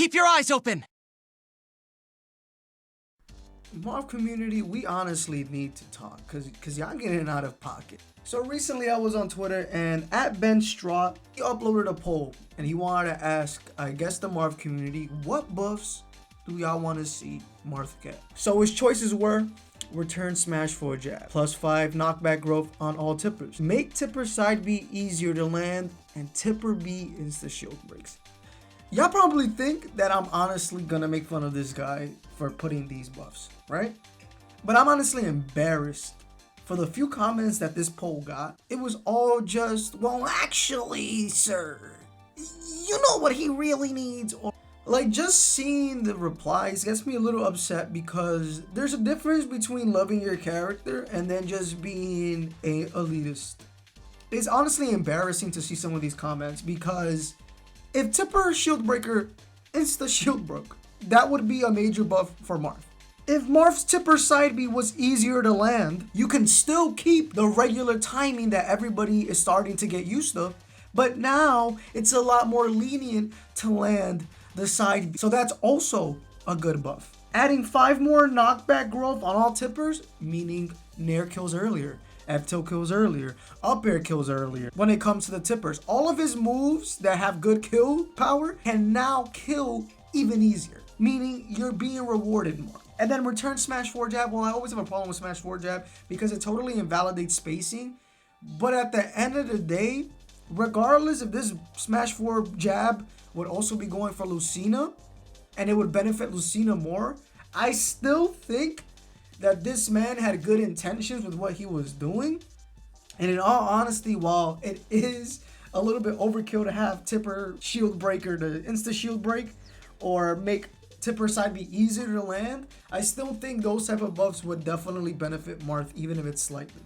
Keep your eyes open! Marth community, we honestly need to talk because y'all getting out of pocket. So recently I was on Twitter and at Ben Straught, he uploaded a poll and he wanted to ask, I guess, the Marth community, what buffs do y'all want to see Marth get? So his choices were: return smash for a jab, +5 knockback growth on all tippers, make tipper side B easier to land, and tipper B insta shield breaks. Y'all probably think that I'm honestly gonna make fun of this guy for putting these buffs, right? But I'm honestly embarrassed for the few comments that this poll got. It was all just, well, actually, sir, you know what he really needs. Or like, just seeing the replies gets me a little upset because there's a difference between loving your character and then just being a elitist. It's honestly embarrassing to see some of these comments because if tipper shield breaker insta shield broke, that would be a major buff for Marth. If Marth's tipper side B was easier to land, you can still keep the regular timing that everybody is starting to get used to, but now it's a lot more lenient to land the side B. So that's also a good buff. Adding 5 more knockback growth on all tippers, meaning nair kills earlier, F-tilt kills earlier, up air kills earlier. When it comes to the tippers, all of his moves that have good kill power can now kill even easier, meaning you're being rewarded more. And then return smash 4 jab. Well, I always have a problem with smash 4 jab because it totally invalidates spacing. But at the end of the day, regardless if this smash 4 jab would also be going for Lucina and it would benefit Lucina more, I still think that this man had good intentions with what he was doing. And in all honesty, while it is a little bit overkill to have tipper shield breaker to insta shield break or make tipper side be easier to land, I still think those type of buffs would definitely benefit Marth, even if it's slightly.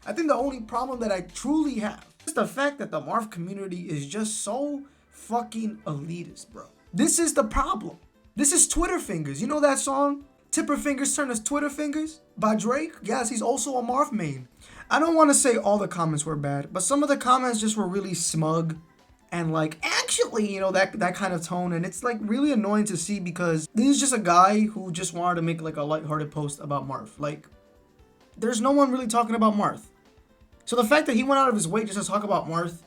I think the only problem that I truly have is the fact that the Marth community is just so fucking elitist, bro. This is the problem. This is Twitter fingers. You know that song? Tipper fingers turn to Twitter fingers by Drake? Yes, he's also a Marth main. I don't want to say all the comments were bad, but some of the comments just were really smug and like, actually, you know, that kind of tone. And it's like really annoying to see because this is just a guy who just wanted to make like a lighthearted post about Marth. Like, there's no one really talking about Marth. So the fact that he went out of his way just to talk about Marth,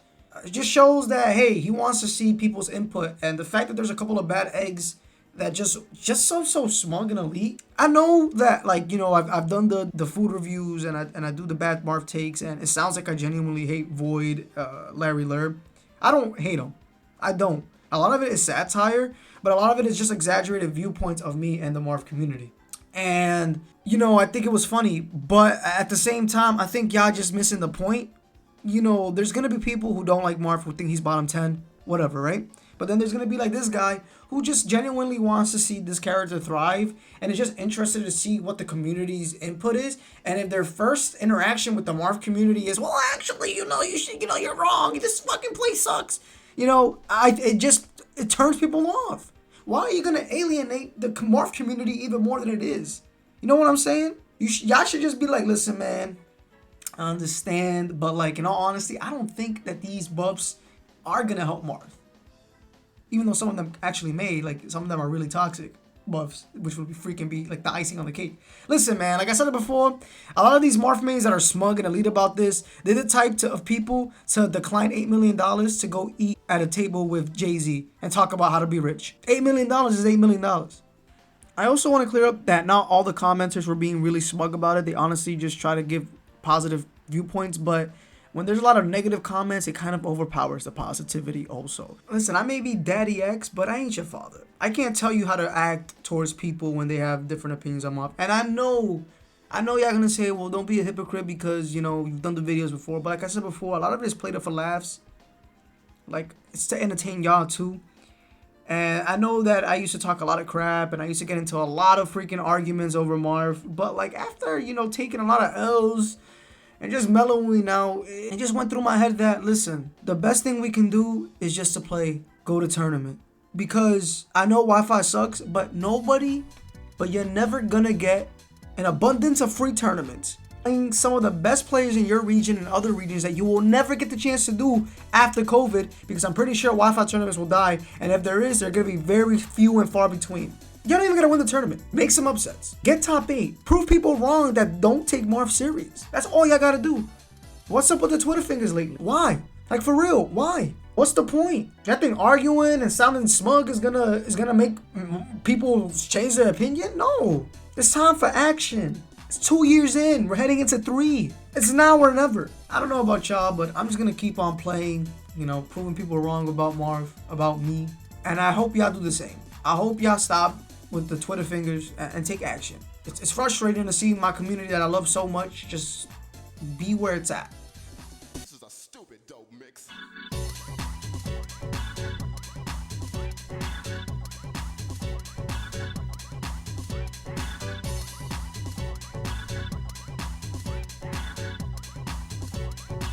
it just shows that, hey, he wants to see people's input. And the fact that there's a couple of bad eggs that just so smug and elite. I know that, like, you know, I've done the food reviews and I do the bad Marth takes, and it sounds like I genuinely hate Void, Larry Lerb. I don't hate him. I don't. A lot of it is satire, but a lot of it is just exaggerated viewpoints of me and the Marth community. And, you know, I think it was funny, but at the same time, I think y'all just missing the point. You know, there's gonna be people who don't like Marth, who think he's bottom 10, whatever, right? But then there's gonna be like this guy who just genuinely wants to see this character thrive and is just interested to see what the community's input is. And if their first interaction with the Marth community is, well, actually, you know, you're wrong. This fucking place sucks. You know, it turns people off. Why are you gonna alienate the Marth community even more than it is? You know what I'm saying? Y'all should just be like, listen, man, I understand, but like, in all honesty, I don't think that these buffs are gonna help Marth. Even though some of them actually made, like, some of them are really toxic buffs, which would be freaking be like the icing on the cake. Listen, man, like I said it before, a lot of these Marth mains that are smug and elite about this, they're the type of people to decline $8 million to go eat at a table with Jay-Z and talk about how to be rich. $8 million is $8 million. I also want to clear up that not all the commenters were being really smug about it. They honestly just try to give positive viewpoints, but when there's a lot of negative comments, it kind of overpowers the positivity also. Listen, I may be Daddy X, but I ain't your father. I can't tell you how to act towards people when they have different opinions on Marth. And I know y'all gonna say, well, don't be a hypocrite because, you know, you've done the videos before. But like I said before, a lot of it is played up for laughs. Like, it's to entertain y'all too. And I know that I used to talk a lot of crap and I used to get into a lot of freaking arguments over Marth. But like, after, you know, taking a lot of L's and just mellowing out, it just went through my head that, listen, the best thing we can do is just to play, go to tournament. Because I know Wi-Fi sucks, but you're never gonna get an abundance of free tournaments playing some of the best players in your region and other regions that you will never get the chance to do after COVID, because I'm pretty sure Wi-Fi tournaments will die, and if there is, they're going to be very few and far between. You're not even going to win the tournament. Make some upsets. Get top 8. Prove people wrong that don't take Marth serious. That's all y'all got to do. What's up with the Twitter fingers lately? Why? Like, for real, why? What's the point? You think arguing and sounding smug is gonna make people change their opinion? No. It's time for action. It's 2 years in. We're heading into 3. It's now or never. I don't know about y'all, but I'm just gonna keep on playing, you know, proving people wrong about Marth, about me. And I hope y'all do the same. I hope y'all stop with the Twitter fingers and take action. It's frustrating to see my community that I love so much just be where it's at. This is a stupid dope mix.